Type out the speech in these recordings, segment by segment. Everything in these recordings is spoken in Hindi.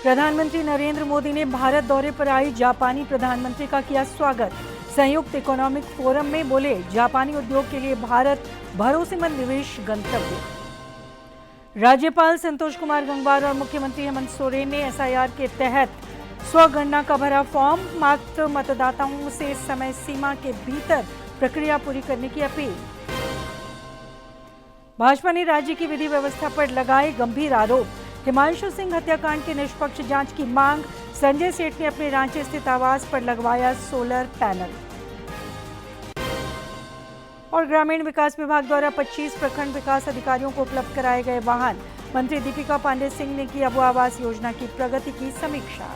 प्रधानमंत्री नरेंद्र मोदी ने भारत दौरे पर आई जापानी प्रधानमंत्री का किया स्वागत। संयुक्त इकोनॉमिक फोरम में बोले, जापानी उद्योग के लिए भारत भरोसेमंद निवेश गंतव्य। राज्यपाल संतोष कुमार गंगवार और मुख्यमंत्री हेमंत सोरेन ने एसआईआर के तहत स्वगणना का भरा फॉर्म। मात्र मतदाताओं से समय सीमा के भीतर प्रक्रिया पूरी करने की अपील। भाजपा ने राज्य की विधि व्यवस्था पर लगाए गंभीर आरोप। हिमांशु सिंह हत्याकांड की निष्पक्ष जांच की मांग। संजय सेठ ने अपने रांची स्थित आवास पर लगवाया सोलर पैनल। और ग्रामीण विकास विभाग द्वारा 25 प्रखंड विकास अधिकारियों को उपलब्ध कराए गए वाहन। मंत्री दीपिका पांडे सिंह ने की अबू आवास योजना की प्रगति की समीक्षा।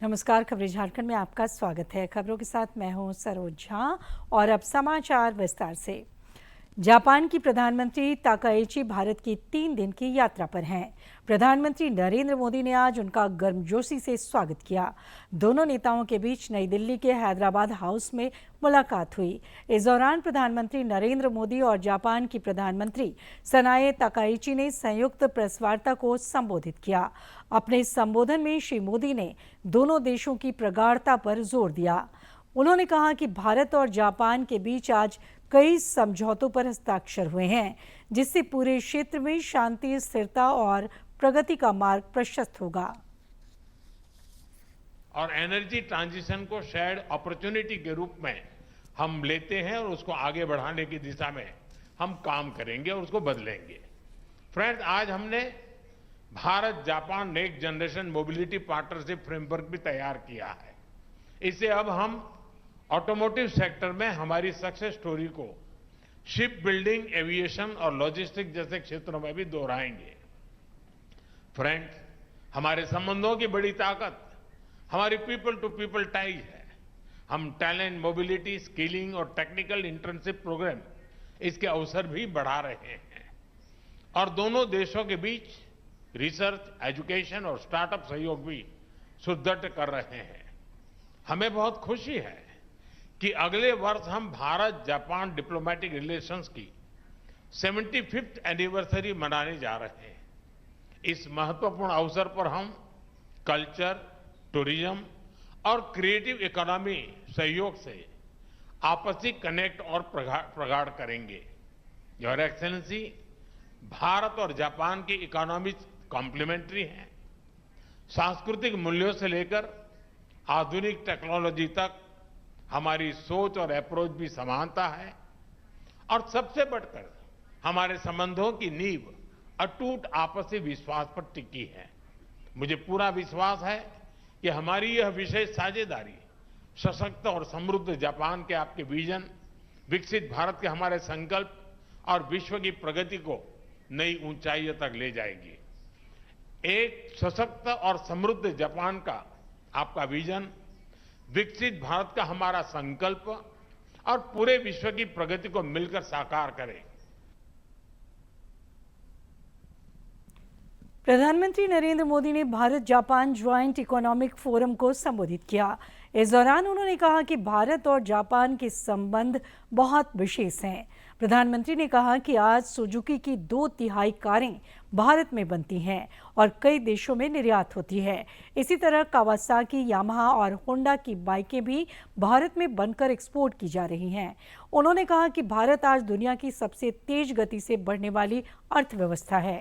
नमस्कार, खबरें झारखंड में आपका स्वागत है। खबरों के साथ मैं हूं सरोज झा और अब समाचार विस्तार से। जापान की प्रधानमंत्री ताकाएची भारत की 3 दिन की यात्रा पर हैं। प्रधानमंत्री नरेंद्र मोदी ने आज उनका गर्मजोशी से स्वागत किया। दोनों नेताओं के बीच नई दिल्ली के हैदराबाद हाउस में मुलाकात हुई। इस दौरान प्रधानमंत्री नरेंद्र मोदी और जापान की प्रधानमंत्री सनाए ताकाएची ने संयुक्त प्रेस वार्ता को संबोधित किया। अपने संबोधन में श्री मोदी ने दोनों देशों की प्रगाढ़ता पर जोर दिया। उन्होंने कहा कि भारत और जापान के बीच आज कई समझौतों पर हस्ताक्षर हुए हैं, जिससे पूरे क्षेत्र में शांति, स्थिरता और प्रगति का मार्ग प्रशस्त होगा। और एनर्जी ट्रांजिशन को शेयर्ड अपॉर्चुनिटी के रूप में हम लेते हैं और उसको आगे बढ़ाने की दिशा में हम काम करेंगे और उसको बदलेंगे। फ्रेंड्स, आज हमने Bharat Japan next generation mobility partnership framework भी तैयार किया है। इससे अब हम ऑटोमोटिव सेक्टर में हमारी सक्सेस स्टोरी को शिप बिल्डिंग, एविएशन और लॉजिस्टिक जैसे क्षेत्रों में भी दोहराएंगे। फ्रेंड्स, हमारे संबंधों की बड़ी ताकत हमारी पीपल टू पीपल टाइज है। हम टैलेंट, मोबिलिटी, स्किलिंग और टेक्निकल इंटर्नशिप प्रोग्राम इसके अवसर भी बढ़ा रहे हैं और दोनों देशों के बीच रिसर्च, एजुकेशन और स्टार्टअप सहयोग भी सुदृढ़ कर रहे हैं। हमें बहुत खुशी है कि अगले वर्ष हम भारत जापान डिप्लोमेटिक रिलेशंस की 75th एनिवर्सरी मनाने जा रहे हैं। इस महत्वपूर्ण अवसर पर हम कल्चर, टूरिज्म और क्रिएटिव इकोनॉमी सहयोग से आपसी कनेक्ट और प्रगाढ़ करेंगे। योर एक्सेलेंसी, भारत और जापान की इकोनॉमी कॉम्प्लीमेंट्री है। सांस्कृतिक मूल्यों से लेकर आधुनिक टेक्नोलॉजी तक हमारी सोच और अप्रोच भी समानता है और सबसे बढ़कर हमारे संबंधों की नींव अटूट आपसी विश्वास पर टिकी है। मुझे पूरा विश्वास है कि हमारी यह विशेष साझेदारी सशक्त और समृद्ध जापान के आपके विजन, विकसित भारत के हमारे संकल्प और विश्व की प्रगति को नई ऊंचाइयों तक ले जाएगी। एक सशक्त और समृद्ध जापान का आपका विजन, विकसित भारत का हमारा संकल्प और पूरे विश्व की प्रगति को मिलकर साकार करें। प्रधानमंत्री नरेंद्र मोदी ने Bharat Japan joint economic forum को संबोधित किया। इस दौरान उन्होंने कहा कि भारत और जापान के संबंध बहुत विशेष हैं। प्रधानमंत्री ने कहा कि आज सुजुकी की 2/3 कारें भारत में बनती हैं और कई देशों में निर्यात होती है। इसी तरह कावासाकी, यामाहा और होंडा की बाइकें भी भारत में बनकर एक्सपोर्ट की जा रही हैं। उन्होंने कहा कि भारत आज दुनिया की सबसे तेज गति से बढ़ने वाली अर्थव्यवस्था है।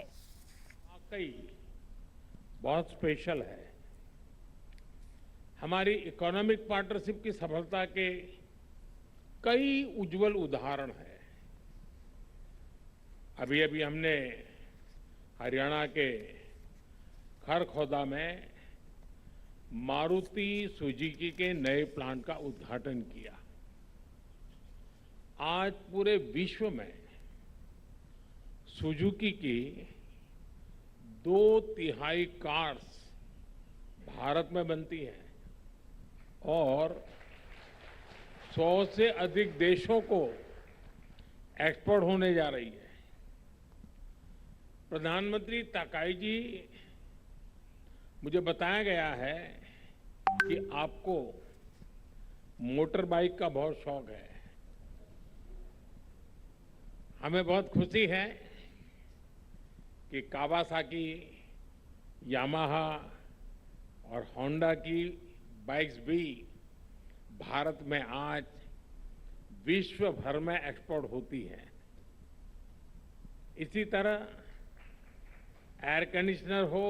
बहुत स्पेशल है। हमारी इकोनॉमिक पार्टनरशिप की सफलता के कई उज्जवल उदाहरण हैं। अभी अभी हमने हरियाणा के खरखौदा में मारुति सुजुकी के नए प्लांट का उद्घाटन किया। आज पूरे विश्व में सुजुकी की 2/3 कार्स भारत में बनती हैं और 100 से अधिक देशों को एक्सपोर्ट होने जा रही है। प्रधानमंत्री ताकाई जी, मुझे बताया गया है कि आपको मोटर बाइक का बहुत शौक है। हमें बहुत खुशी है कि कावासाकी, यामाहा और होंडा की बाइक्स भी भारत में आज विश्व भर में एक्सपोर्ट होती है। इसी तरह एयर कंडीशनर हो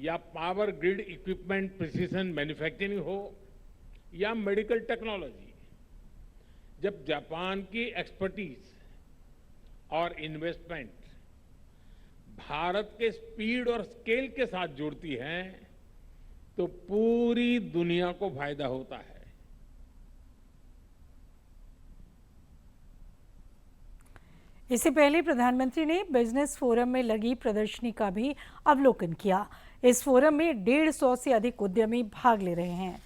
या power grid equipment precision manufacturing हो या मेडिकल टेक्नोलॉजी, जब जापान की एक्सपर्टीज और इन्वेस्टमेंट भारत के स्पीड और स्केल के साथ जुड़ती है तो पूरी दुनिया को फायदा होता है। इससे पहले प्रधानमंत्री ने बिजनेस फोरम में लगी प्रदर्शनी का भी अवलोकन किया। इस फोरम में 150 से अधिक उद्यमी भाग ले रहे हैं।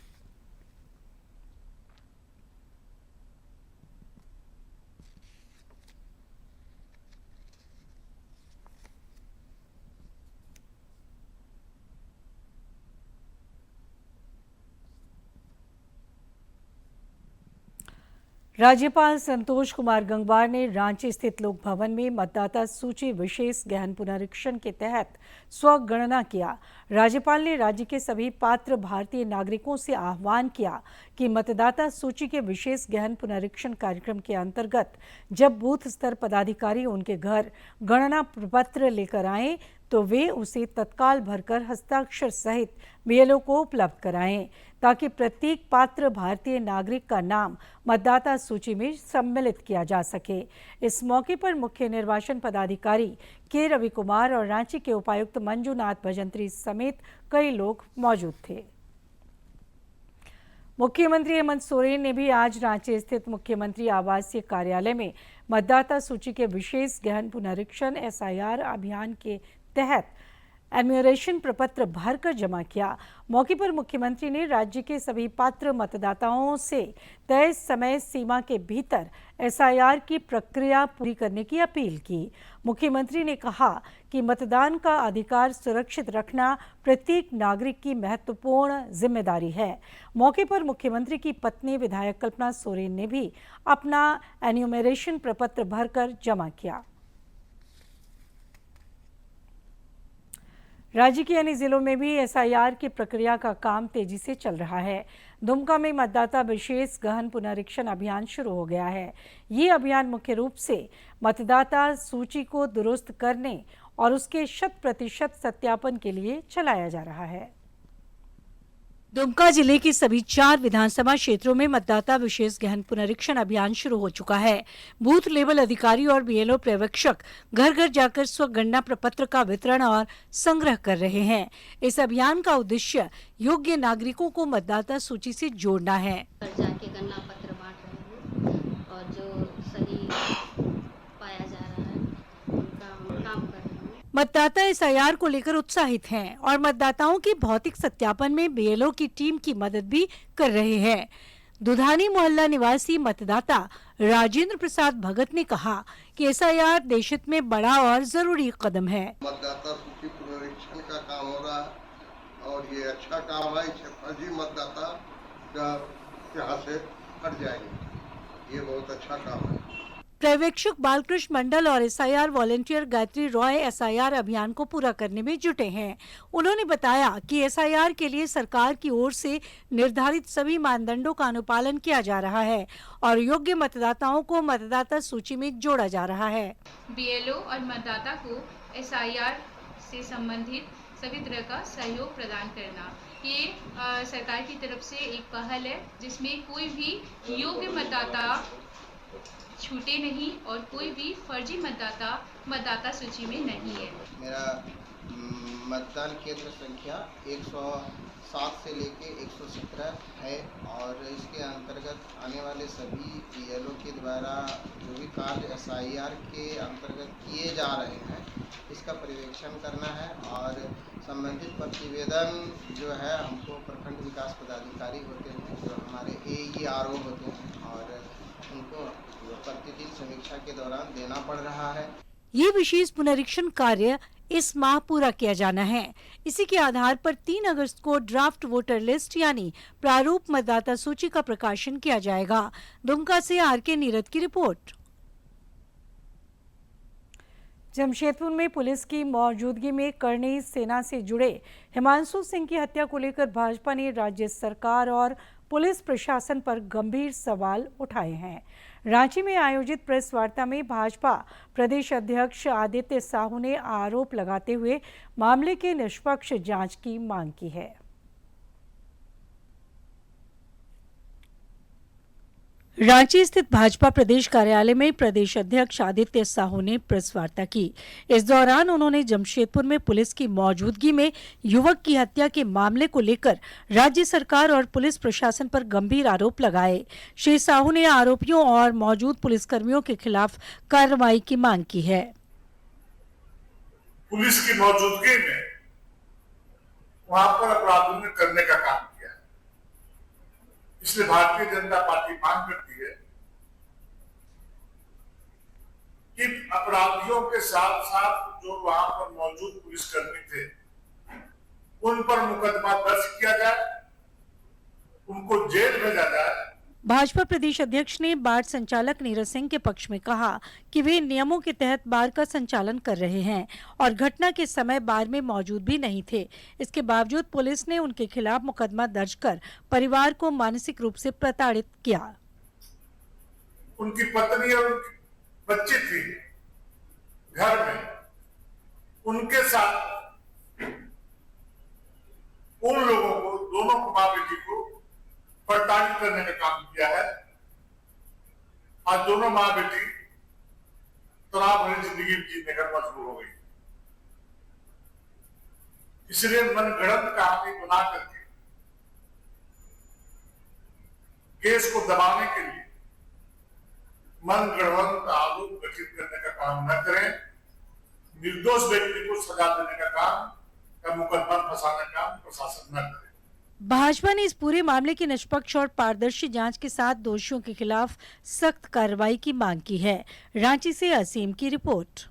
राज्यपाल संतोष कुमार गंगवार ने रांची स्थित लोक भवन में मतदाता सूची विशेष गहन पुनरीक्षण के तहत स्वगणना किया। राज्यपाल ने राज्य के सभी पात्र भारतीय नागरिकों से आह्वान किया कि मतदाता सूची के विशेष गहन पुनरीक्षण कार्यक्रम के अंतर्गत जब बूथ स्तर पदाधिकारी उनके घर गणना प्रपत्र लेकर आएं तो वे उसे तत्काल भरकर हस्ताक्षर सहित बीएलओ को उपलब्ध कराएं, ताकि प्रत्येक पात्र भारतीय नागरिक का नाम मतदाता सूची में सम्मिलित किया जा सके। इस मौके पर मुख्य निर्वाचन पदाधिकारी के रवि कुमार और रांची के उपायुक्त मंजूनाथ भजंत्री समेत कई लोग मौजूद थे। मुख्यमंत्री हेमंत सोरेन ने भी आज रांची स्थित मुख्यमंत्री आवासीय कार्यालय में मतदाता सूची के विशेष गहन पुनरीक्षण एसआईआर अभियान के तहत एन्यूमरेशन प्रपत्र भरकर जमा किया। मौके पर मुख्यमंत्री ने राज्य के सभी पात्र मतदाताओं से तय समय सीमा के भीतर एसआईआर की प्रक्रिया पूरी करने की अपील की। मुख्यमंत्री ने कहा कि मतदान का अधिकार सुरक्षित रखना प्रत्येक नागरिक की महत्वपूर्ण जिम्मेदारी है। मौके पर मुख्यमंत्री की पत्नी विधायक कल्पना सोरेन ने भी अपना एन्यूमरेशन प्रपत्र भरकर जमा किया। राज्य के अन्य जिलों में भी एसआईआर की प्रक्रिया का काम तेजी से चल रहा है। दुमका में मतदाता विशेष गहन पुनरीक्षण अभियान शुरू हो गया है। ये अभियान मुख्य रूप से मतदाता सूची को दुरुस्त करने और उसके 100% सत्यापन के लिए चलाया जा रहा है। दुमका जिले के सभी 4 विधानसभा क्षेत्रों में मतदाता विशेष गहन पुनरीक्षण अभियान शुरू हो चुका है। बूथ लेवल अधिकारी और बीएलओ पर्यवेक्षक घर घर जाकर स्वगणना प्रपत्र का वितरण और संग्रह कर रहे हैं। इस अभियान का उद्देश्य योग्य नागरिकों को मतदाता सूची से जोड़ना है। जाके गणना पत्र बांट रहे हैं और जो सही पाया जा रहा है उनका हम काम कर रहे हैं। मतदाता एसआईआर को लेकर उत्साहित हैं और मतदाताओं के भौतिक सत्यापन में बीएलओ की टीम की मदद भी कर रहे हैं। दुधानी मोहल्ला निवासी मतदाता राजेंद्र प्रसाद भगत ने कहा कि एसआईआर देशहित में बड़ा और जरूरी कदम है। मतदाता सूची पुनरीक्षण का काम हो रहा है और ये अच्छा काम है। इससे फर्जी मतदाता का यहाँ से हट जाएंगे। ये बहुत अच्छा काम है। पर्यवेक्षक बालकृष्ण मंडल और SIR volunteer Gayatri Roy SIR अभियान को पूरा करने में जुटे हैं। उन्होंने बताया कि एसआईआर के लिए सरकार की ओर से निर्धारित सभी मानदंडों का अनुपालन किया जा रहा है और योग्य मतदाताओं को मतदाता सूची में जोड़ा जा रहा है। बीएलओ और मतदाता को एसआईआर से संबंधित सभी तरह का सहयोग प्रदान करना, ये सरकार की तरफ से एक पहल है जिसमें कोई भी योग्य मतदाता छूटे नहीं और कोई भी फर्जी मतदाता सूची में नहीं है। मेरा मतदान केंद्र संख्या 107 से लेके 117 है और इसके अंतर्गत आने वाले सभी बीएलओ के द्वारा जो भी कार्य एसआईआर के अंतर्गत किए जा रहे हैं इसका पर्यवेक्षण करना है और संबंधित प्रतिवेदन जो है हमको प्रखंड विकास पदाधिकारी होते हैं जो हमारे एईआरओ होते हैं और उनको प्रतिदिन समीक्षा के दौरान देना पड़ रहा है। ये विशेष पुनरीक्षण कार्य इस माह पूरा किया जाना है। इसी के आधार पर 3 अगस्त को ड्राफ्ट वोटर लिस्ट यानी प्रारूप मतदाता सूची का प्रकाशन किया जाएगा। दुमका से आर.के. नीरद की रिपोर्ट। जमशेदपुर में पुलिस की मौजूदगी में करनी सेना से जुड़े हिमांशु सिंह की हत्या को लेकर भाजपा ने राज्य सरकार और पुलिस प्रशासन पर गंभीर सवाल उठाए हैं। रांची में आयोजित प्रेस वार्ता में भाजपा प्रदेश अध्यक्ष आदित्य साहू ने आरोप लगाते हुए मामले के निष्पक्ष जांच की मांग की है। रांची स्थित भाजपा प्रदेश कार्यालय में प्रदेश अध्यक्ष आदित्य साहू ने प्रेस वार्ता की। इस दौरान उन्होंने जमशेदपुर में पुलिस की मौजूदगी में युवक की हत्या के मामले को लेकर राज्य सरकार और पुलिस प्रशासन पर गंभीर आरोप लगाए। श्री साहू ने आरोपियों और मौजूद पुलिसकर्मियों के खिलाफ कार्रवाई की मांग की है। पुलिस की मौजूदगी में वहां पर अपराधों ने करने का काम किया है, इसलिए भारतीय जनता पार्टी मांग करती है कि अपराधियों के साथ साथ जो वहां पर मौजूद पुलिसकर्मी थे उन पर मुकदमा दर्ज किया जाए, उनको जेल भेजा जाए। भाजपा प्रदेश अध्यक्ष ने बाढ़ संचालक नीरज सिंह के पक्ष में कहा कि वे नियमों के तहत बाढ़ का संचालन कर रहे हैं और घटना के समय बाढ़ में मौजूद भी नहीं थे। इसके बावजूद पुलिस ने उनके खिलाफ मुकदमा दर्ज कर परिवार को मानसिक रूप से प्रताड़ित किया। उनकी पत्नी और उनकी बच्ची थी घर में, उनके साथ उन लोगों को, दोनों माँ बेटी को प्रताड़ित करने का काम किया है। आज दोनों माँ बेटी तनाव भरी जिंदगी जीने का मजबूर हो गई। इसलिए मनगढ़ंत कहानी बना करके केस को दबाने के लिए मनगढ़ंत आरोप गठित करने का काम न करें। निर्दोष व्यक्ति को सजा देने का काम का मुकदमा फंसाने का काम प्रशासन न करे। भाजपा ने इस पूरे मामले की निष्पक्ष और पारदर्शी जांच के साथ दोषियों के खिलाफ सख्त कार्रवाई की मांग की है। रांची से असीम की रिपोर्ट।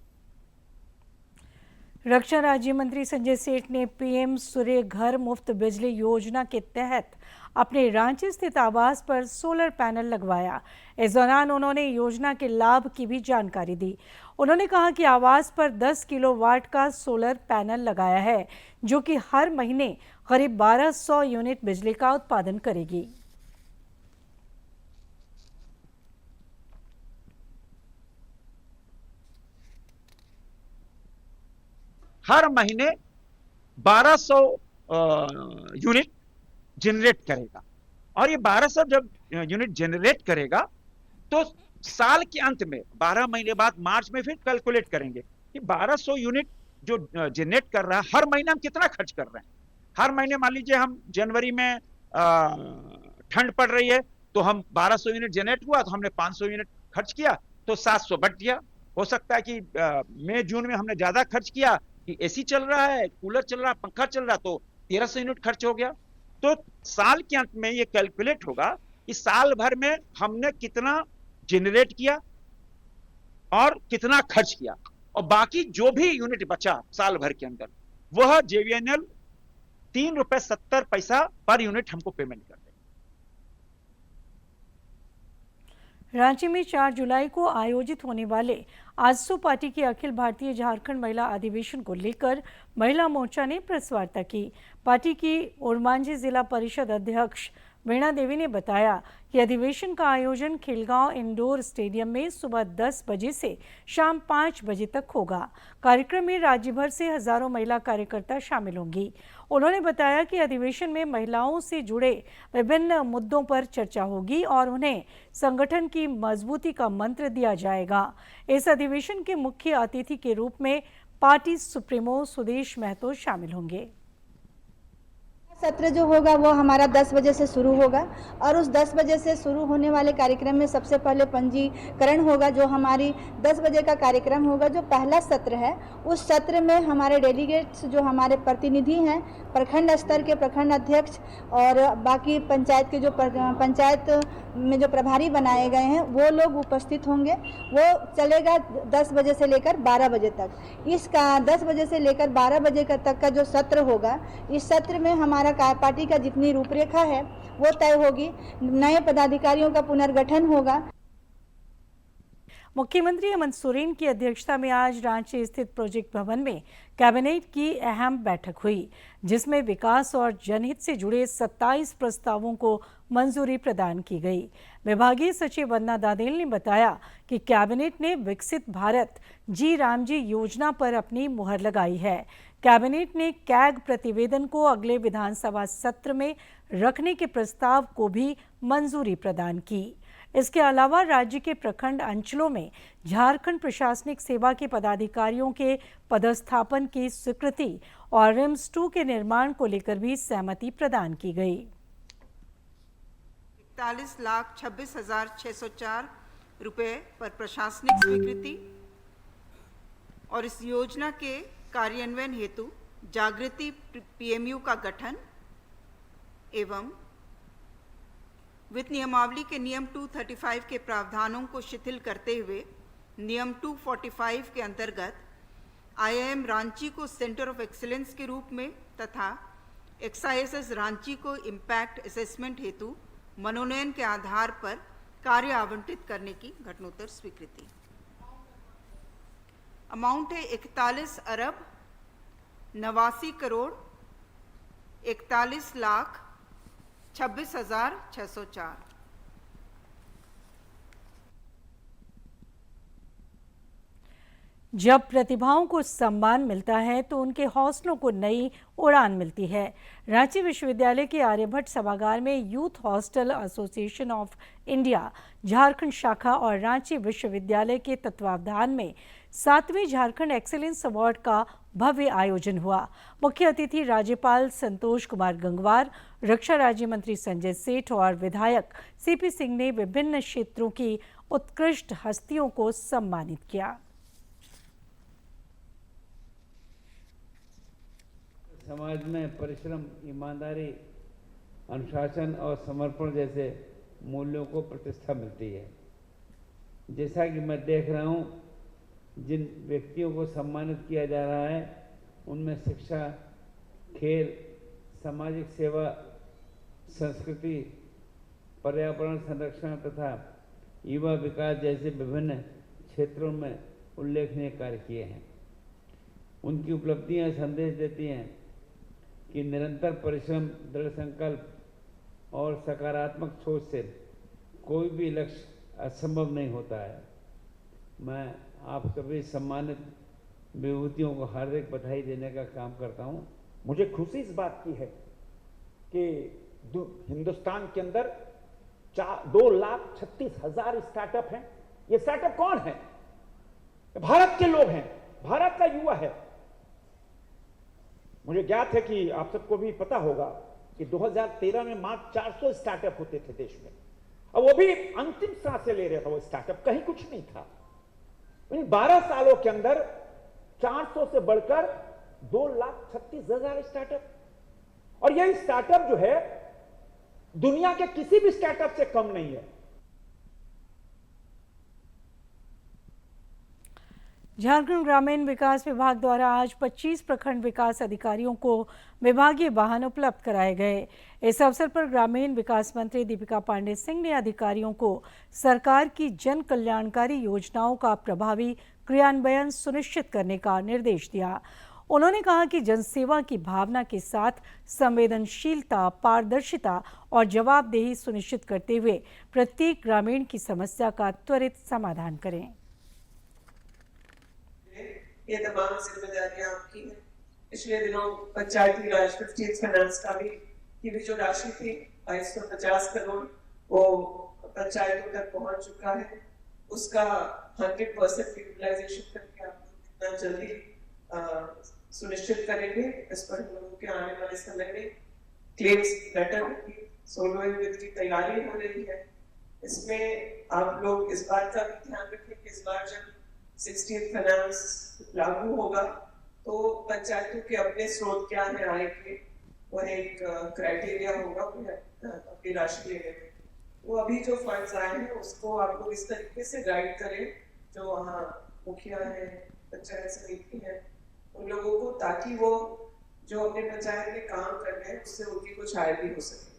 रक्षा राज्य मंत्री संजय सेठ ने पीएम सूर्य घर मुफ्त बिजली योजना के तहत अपने रांची स्थित आवास पर सोलर पैनल लगवाया। इस दौरान उन्होंने योजना के लाभ की भी जानकारी दी। उन्होंने कहा कि आवास पर 10 किलोवाट का सोलर पैनल लगाया है, जो कि हर महीने करीब 1200 यूनिट बिजली का उत्पादन करेगी। हर महीने 1200 यूनिट जनरेट करेगा और ये 1200 जब यूनिट जनरेट करेगा तो साल के अंत में 12 महीने बाद मार्च में फिर कैलकुलेट करेंगे कि 1200 यूनिट जो जनरेट कर रहा है हर महीने हम कितना खर्च कर रहे हैं। हर महीने मान लीजिए हम जनवरी में ठंड पड़ रही है तो हम 1200 यूनिट जनरेट हुआ तो हमने 500 यूनिट खर्च किया तो 700 बढ़ गया। हो सकता है कि मई जून में हमने ज्यादा खर्च किया कि एसी चल रहा है, कूलर चल रहा है, पंखा चल रहा है तो 1300 यूनिट खर्च हो गया। तो साल के अंत में ये कैलकुलेट होगा कि साल भर में हमने कितना जनरेट किया और कितना खर्च किया और बाकी जो भी यूनिट बचा साल भर के अंदर वह जेवीएनएल ₹3.70 पर यूनिट हमको पेमेंट कर देगा। रांची में 4 जुलाई को आयोजित होने वाले आजसू पार्टी के अखिल भारतीय झारखंड महिला अधिवेशन को लेकर महिला मोर्चा ने प्रेस वार्ता की। पार्टी की ओरमांझी जिला परिषद अध्यक्ष वीणा देवी ने बताया कि अधिवेशन का आयोजन खिलगांव इंडोर स्टेडियम में सुबह 10 बजे से शाम 5 बजे तक होगा। कार्यक्रम में राज्य भर से हजारों महिला कार्यकर्ता शामिल होंगी। उन्होंने बताया कि अधिवेशन में महिलाओं से जुड़े विभिन्न मुद्दों पर चर्चा होगी और उन्हें संगठन की मजबूती का मंत्र दिया जाएगा। इस अधिवेशन के मुख्य अतिथि के रूप में पार्टी सुप्रीमो सुदेश महतो शामिल होंगे। सत्र जो होगा वो हमारा 10 बजे से शुरू होगा और उस 10 बजे से शुरू होने वाले कार्यक्रम में सबसे पहले पंजीकरण होगा। जो हमारी 10 बजे का कार्यक्रम होगा, जो पहला सत्र है, उस सत्र में हमारे डेलीगेट्स जो हमारे प्रतिनिधि हैं, प्रखंड स्तर के प्रखंड अध्यक्ष और बाकी पंचायत के जो पंचायत में जो प्रभारी बनाए गए हैं वो लोग उपस्थित होंगे। वो चलेगा 10 बजे से लेकर 12 बजे तक। इसका 10 बजे से लेकर 12 बजे तक का जो सत्र होगा, इस सत्र में हमारा पार्टी का जितनी रूपरेखा है वो तय होगी। नए पदाधिकारियों का पुनर्गठन होगा। मुख्यमंत्री हेमंत सोरेन की अध्यक्षता में आज रांची स्थित प्रोजेक्ट भवन में कैबिनेट की अहम बैठक हुई, जिसमें विकास और जनहित से जुड़े 27 प्रस्तावों को मंजूरी प्रदान की गई। विभागीय सचिव वंदना दादेल ने बताया कि कैबिनेट ने विकसित भारत जी रामजी योजना पर अपनी मुहर लगाई है। कैबिनेट ने कैग प्रतिवेदन को अगले विधानसभा सत्र में रखने के प्रस्ताव को भी मंजूरी प्रदान की। इसके अलावा राज्य के प्रखंड अंचलों में झारखंड प्रशासनिक सेवा के पदाधिकारियों के पदस्थापन की स्वीकृति और रिम्स 2 के निर्माण को लेकर भी सहमति प्रदान की गई। 41,26,604 रुपए पर प्रशासनिक स्वीकृति और इस योजना के कार्यान्वयन हेतु जागृति पीएमयू का गठन एवं वित्त नियमावली के नियम 235 के प्रावधानों को शिथिल करते हुए नियम 245 के अंतर्गत आईआईएम रांची को सेंटर ऑफ एक्सीलेंस के रूप में तथा एक्सआईएसएस रांची को इम्पैक्ट असेसमेंट हेतु मनोनयन के आधार पर कार्य आवंटित करने की घटनोत्तर स्वीकृति। अमाउंट है 41,89,41,26,604। जब प्रतिभाओं को सम्मान मिलता है तो उनके हौसलों को नई उड़ान मिलती है। रांची विश्वविद्यालय के आर्यभट्ट सभागार में youth hostel association of India Jharkhand शाखा और रांची विश्वविद्यालय के तत्वावधान में 7वें झारखंड एक्सीलेंस अवार्ड का भव्य आयोजन हुआ। मुख्य अतिथि राज्यपाल संतोष कुमार गंगवार, रक्षा राज्य मंत्री संजय सेठ और विधायक सीपी सिंह ने विभिन्न क्षेत्रों की उत्कृष्ट हस्तियों को सम्मानित किया। समाज में परिश्रम, ईमानदारी, अनुशासन और समर्पण जैसे मूल्यों को प्रतिष्ठा मिलती है। जैसा कि मैं देख रहा हूं, जिन व्यक्तियों को सम्मानित किया जा रहा है उनमें शिक्षा, खेल, सामाजिक सेवा, संस्कृति, पर्यावरण संरक्षण तथा युवा विकास जैसे विभिन्न क्षेत्रों में उल्लेखनीय कार्य किए हैं। उनकी उपलब्धियां संदेश देती हैं कि निरंतर परिश्रम, दृढ़ संकल्प और सकारात्मक सोच से कोई भी लक्ष्य असंभव नहीं होता है। मैं आप सभी सम्मानित विभूतियों को हार्दिक बधाई देने का काम करता हूं। मुझे खुशी इस बात की है कि हिंदुस्तान के अंदर 2,36,000 स्टार्टअप हैं। ये स्टार्टअप कौन है? भारत के लोग हैं, भारत का युवा है। मुझे ज्ञात है कि आप सबको भी पता होगा कि 2013 में मात्र 400 स्टार्टअप होते थे देश में, और वो भी अंतिम सांसें ले रहा था। वो स्टार्टअप कहीं कुछ नहीं था। 12 सालों के अंदर 400 से बढ़कर 2,36,000 स्टार्टअप, और यह स्टार्टअप जो है दुनिया के किसी भी स्टार्टअप से कम नहीं है। झारखंड ग्रामीण विकास विभाग द्वारा आज 25 प्रखंड विकास अधिकारियों को विभागीय वाहन उपलब्ध कराए गए। इस अवसर पर ग्रामीण विकास मंत्री दीपिका पांडे सिंह ने अधिकारियों को सरकार की जन कल्याणकारी योजनाओं का प्रभावी क्रियान्वयन सुनिश्चित करने का निर्देश दिया। उन्होंने कहा कि जनसेवा की भावना के साथ संवेदनशीलता, पारदर्शिता और जवाबदेही सुनिश्चित करते हुए प्रत्येक ग्रामीण की समस्या का त्वरित समाधान करें। ये तमाम जिम्मेदारियां आपकी हैं। पिछले दिनों पंचायती राज स्टेट फाइनेंस का भी की भी जो राशि थी 2250 करोड़ वो पंचायतों तक पहुंच चुका है। उसका 100% यूटिलाइजेशन करके आप कितना जल्दी सुनिश्चित करेंगे, इस पर हम लोगों के आने वाले समय में क्लेम्स लेटर की सोलो विद की तैयारी हो रही है। इसमें आप लोग इस बात का भी ध्यान रखें कि इस बार जब 16th फाइनेंस लागू होगा तो पंचायतों के अपने स्रोत क्या है आय के, वह एक क्राइटेरिया होगा अपनी राशि लेने में। वो अभी जो फंड्स आए हैं उसको आप लोग इस तरीके से गाइड करें, जो वहाँ मुखिया है, पंचायत समिति है, उन लोगों को, ताकि वो जो अपने पंचायत में काम कर रहे हैं उससे उनकी कुछ आय भी हो सके।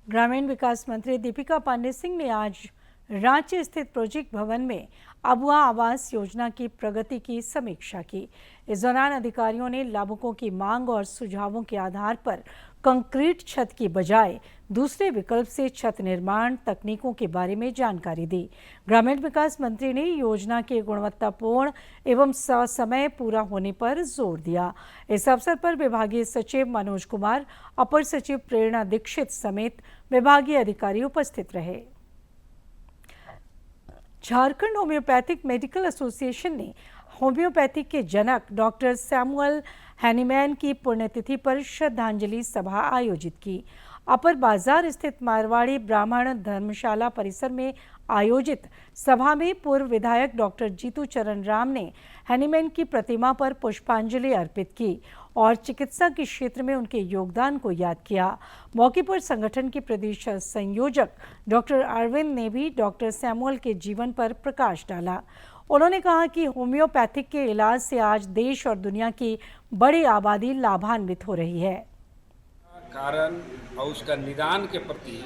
ग्रामीण विकास मंत्री दीपिका पांडे सिंह ने आज रांची स्थित प्रोजेक्ट भवन में अबुआ आवास योजना की प्रगति की समीक्षा की। इस दौरान अधिकारियों ने लाभुकों की मांग और सुझावों के आधार पर कंक्रीट छत की बजाय दूसरे विकल्प से छत निर्माण तकनीकों के बारे में जानकारी दी। ग्रामीण विकास मंत्री ने योजना के गुणवत्तापूर्ण एवं ससमय पूरा होने पर जोर दिया। इस अवसर पर विभागीय सचिव मनोज कुमार, अपर सचिव प्रेरणा दीक्षित समेत विभागीय अधिकारी उपस्थित रहे। झारखंड होम्योपैथिक मेडिकल एसोसिएशन ने होम्योपैथिक के जनक डॉक्टर सैमुअल हैनीमैन की पुण्यतिथि पर श्रद्धांजलि सभा आयोजित की। अपर बाजार स्थित मारवाड़ी ब्राह्मण धर्मशाला परिसर में आयोजित सभा में पूर्व विधायक डॉक्टर जीतू चरण राम ने हैनीमैन की प्रतिमा पर पुष्पांजलि अर्पित की और चिकित्सा के क्षेत्र में उनके योगदान को याद किया। मौके पर संगठन के प्रदेश संयोजक डॉक्टर अरविंद ने भी डॉक्टर सैमुअल के जीवन पर प्रकाश डाला। उन्होंने कहा कि होम्योपैथिक के इलाज से आज देश और दुनिया की बड़ी आबादी लाभान्वित हो रही है। कारण और उसका निदान के प्रति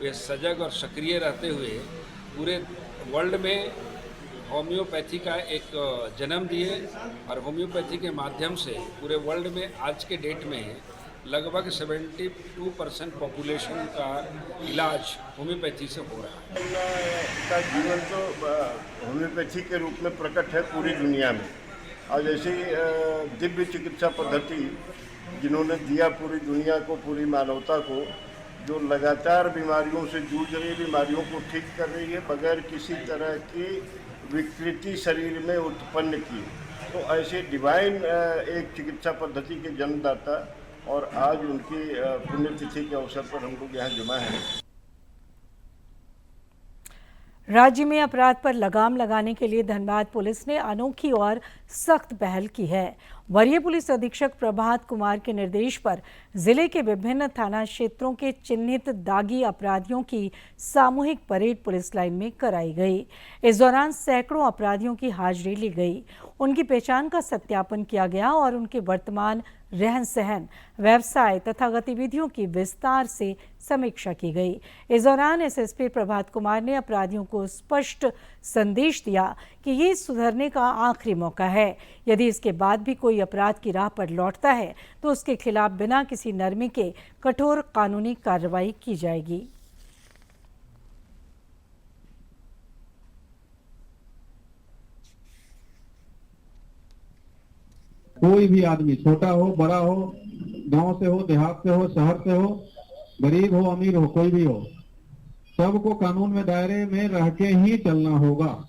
वे सजग और सक्रिय रहते हुए पूरे वर्ल्ड में होम्योपैथी का एक जन्म दिए और होम्योपैथी के माध्यम से पूरे वर्ल्ड में आज के डेट में लगभग 72% पॉपुलेशन का इलाज होम्योपैथी से हो रहा है। का जीवन तो होम्योपैथी के रूप में प्रकट है पूरी दुनिया में, और जैसी दिव्य चिकित्सा पद्धति जिन्होंने दिया पूरी दुनिया को, पूरी मानवता को, जो लगातार बीमारियों से जूझ रही बीमारियों को ठीक कर रही है बगैर किसी तरह की विकृति शरीर में उत्पन्न की, तो ऐसे डिवाइन एक चिकित्सा पद्धति के जन्मदाता और आज उनकी पुण्यतिथि के अवसर पर हम लोग यहाँ जमा हैं। राज्य में अपराध पर लगाम लगाने के लिए धनबाद पुलिस ने अनोखी और सख्त पहल की है। वरीय पुलिस अधीक्षक प्रभात कुमार के निर्देश पर जिले के विभिन्न थाना क्षेत्रों के चिन्हित दागी अपराधियों की सामूहिक परेड पुलिस लाइन में कराई गई। इस दौरान सैकड़ों अपराधियों की हाजिरी ली गई, उनकी पहचान का सत्यापन किया गया और उनके वर्तमान रहन सहन, व्यवसाय तथा गतिविधियों की विस्तार से समीक्षा की गई। इस दौरान एसएसपी प्रभात कुमार ने अपराधियों को स्पष्ट संदेश दिया कि ये सुधरने का आखिरी मौका है। यदि इसके बाद भी कोई अपराध की राह पर लौटता है तो उसके खिलाफ बिना किसी नरमी के कठोर कानूनी कार्रवाई की जाएगी। कोई भी आदमी, छोटा हो बड़ा हो, गांव से हो देहात से हो शहर से हो, गरीब हो अमीर हो, कोई भी हो, सबको कानून में दायरे में रह के ही चलना होगा।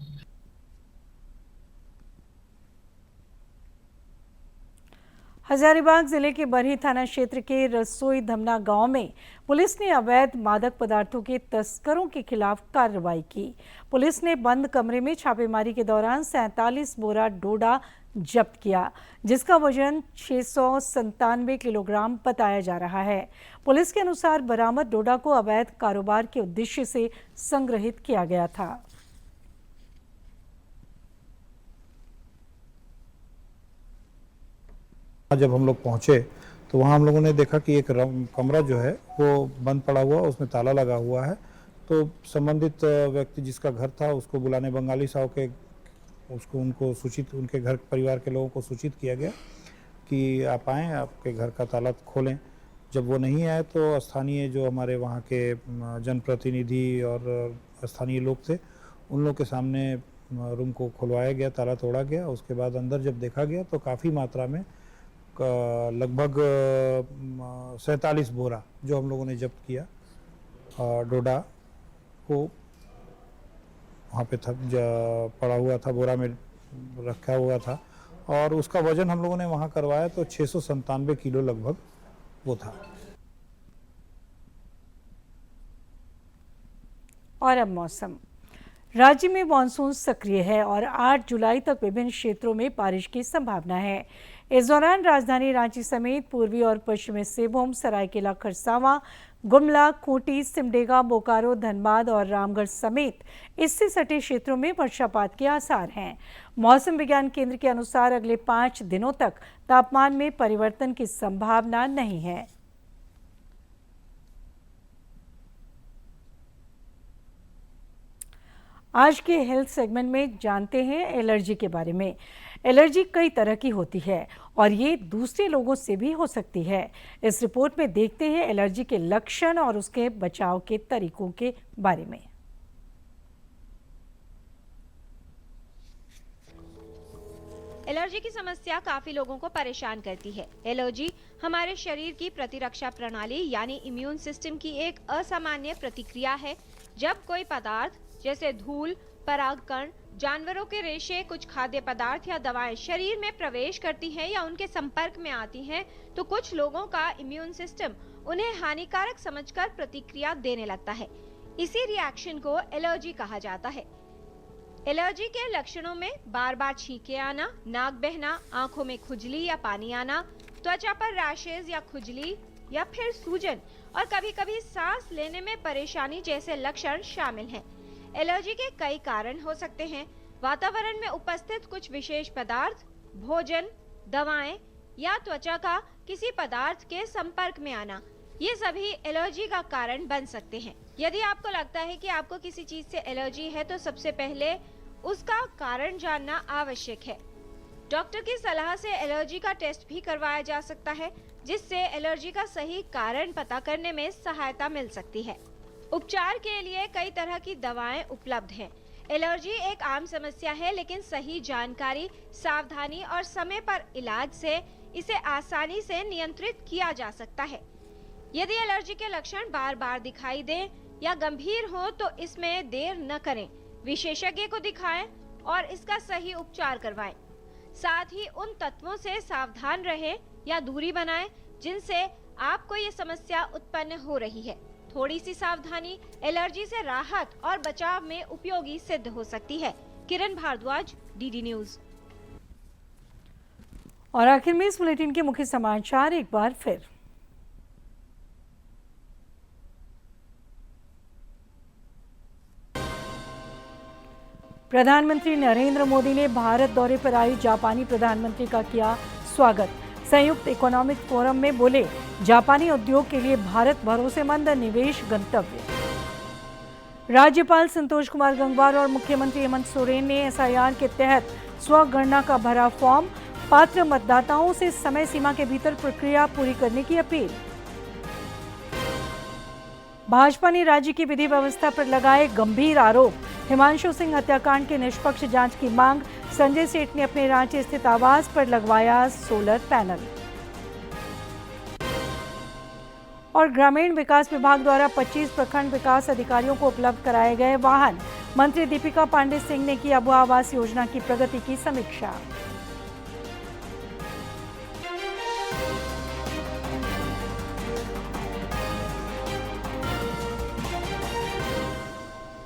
हजारीबाग जिले के बरही थाना क्षेत्र के रसोई धमना गांव में पुलिस ने अवैध मादक पदार्थों के तस्करों के खिलाफ कार्रवाई की। पुलिस ने बंद कमरे में छापेमारी के दौरान 47 बोरा डोडा जब्त किया, जिसका वजन 697 किलोग्राम बताया जा रहा है। पुलिस के अनुसार बरामद डोडा को अवैध कारोबार के उद्देश्य से संग्रहित किया गया था। जब हम लोग पहुंचे तो वहां हम लोगों ने देखा कि एक कमरा जो है वो बंद पड़ा हुआ, उसमें ताला लगा हुआ है। तो संबंधित व्यक्ति जिसका घर था उसको बुलाने बंगाली साहब के उनको सूचित, उनके घर परिवार के लोगों को सूचित किया गया कि आप आएँ, आपके घर का ताला खोलें। जब वो नहीं आए तो स्थानीय जो हमारे वहाँ के जनप्रतिनिधि और स्थानीय लोग थे, उन लोग के सामने रूम को खुलवाया गया, ताला तोड़ा गया। उसके बाद अंदर जब देखा गया तो काफ़ी मात्रा में लगभग 47 बोरा जो हम लोगों ने जब्त किया डोडा को वहाँ पे था, पड़ा हुआ था, बोरा में रखा हुआ था। और उसका वजन हम लोगों ने वहाँ करवाया तो 697 किलो लगभग वो था। और अब मौसम। राज्य में मानसून सक्रिय है और 8 जुलाई तक विभिन्न क्षेत्रों में बारिश की संभावना है। इस दौरान राजधानी रांची समेत पूर्वी और पश्चिमी सिंहभूम, सरायकेला खरसावां, गुमला, खूंटी, सिमडेगा, बोकारो, धनबाद और रामगढ़ समेत इससे सटे क्षेत्रों में वर्षापात के आसार हैं। मौसम विज्ञान केंद्र के अनुसार अगले 5 दिनों तक तापमान में परिवर्तन की संभावना नहीं है। आज के हेल्थ सेगमेंट में जानते हैं एलर्जी के बारे में। एलर्जी कई तरह की होती है और ये दूसरे लोगों से भी हो सकती है। इस रिपोर्ट में देखते हैं एलर्जी के लक्षण और उसके बचाव के तरीकों के बारे में। एलर्जी की समस्या काफी लोगों को परेशान करती है। एलर्जी हमारे शरीर की प्रतिरक्षा प्रणाली यानी इम्यून सिस्टम की एक असामान्य प्रतिक्रिया है। जब कोई पदार्थ जैसे धूल, परागकण, जानवरों के रेशे, कुछ खाद्य पदार्थ या दवाएं शरीर में प्रवेश करती हैं या उनके संपर्क में आती हैं, तो कुछ लोगों का इम्यून सिस्टम उन्हें हानिकारक समझकर प्रतिक्रिया देने लगता है। इसी रिएक्शन को एलर्जी कहा जाता है। एलर्जी के लक्षणों में बार बार छींके आना, नाक बहना, आंखों में खुजली या पानी आना, त्वचा पर रैशेज या खुजली या फिर सूजन और कभी-कभी सांस लेने में परेशानी जैसे लक्षण शामिल हैं। एलर्जी के कई कारण हो सकते हैं। वातावरण में उपस्थित कुछ विशेष पदार्थ, भोजन, दवाएं या त्वचा का किसी पदार्थ के संपर्क में आना, ये सभी एलर्जी का कारण बन सकते हैं। यदि आपको लगता है कि आपको किसी चीज से एलर्जी है तो सबसे पहले उसका कारण जानना आवश्यक है। डॉक्टर की सलाह से एलर्जी का टेस्ट भी करवाया जा सकता है, जिससे एलर्जी का सही कारण पता करने में सहायता मिल सकती है। उपचार के लिए कई तरह की दवाएं उपलब्ध हैं। एलर्जी एक आम समस्या है, लेकिन सही जानकारी, सावधानी और समय पर इलाज से इसे आसानी से नियंत्रित किया जा सकता है। यदि एलर्जी के लक्षण बार बार दिखाई दें या गंभीर हो तो इसमें देर न करें, विशेषज्ञ को दिखाएं और इसका सही उपचार करवाएं। साथ ही उन तत्वों से सावधान रहें या दूरी बनाएं जिनसे आपको ये समस्या उत्पन्न हो रही है। थोड़ी सी सावधानी एलर्जी से राहत और बचाव में उपयोगी सिद्ध हो सकती है। किरण भारद्वाज, डीडी न्यूज। और आखिर में इस बुलेटिन के मुख्य समाचार एक बार फिर। प्रधानमंत्री नरेंद्र मोदी ने भारत दौरे पर आई जापानी प्रधानमंत्री का किया स्वागत। संयुक्त इकोनॉमिक फोरम में बोले, जापानी उद्योग के लिए भारत भरोसेमंद निवेश गंतव्य। राज्यपाल संतोष कुमार गंगवार और मुख्यमंत्री हेमंत सोरेन ने एसआईआर के तहत स्वगणना का भरा फॉर्म। पात्र मतदाताओं से समय सीमा के भीतर प्रक्रिया पूरी करने की अपील। भाजपा ने राज्य की विधि व्यवस्था पर लगाए गंभीर आरोप। हिमांशु सिंह हत्याकांड की निष्पक्ष जांच की मांग। संजय सेठ ने अपने रांची स्थित आवास पर लगवाया सोलर पैनल। और ग्रामीण विकास विभाग द्वारा 25 प्रखंड विकास अधिकारियों को उपलब्ध कराए गए वाहन। मंत्री दीपिका पांडे सिंह ने की अबुआ आवास योजना की प्रगति की समीक्षा।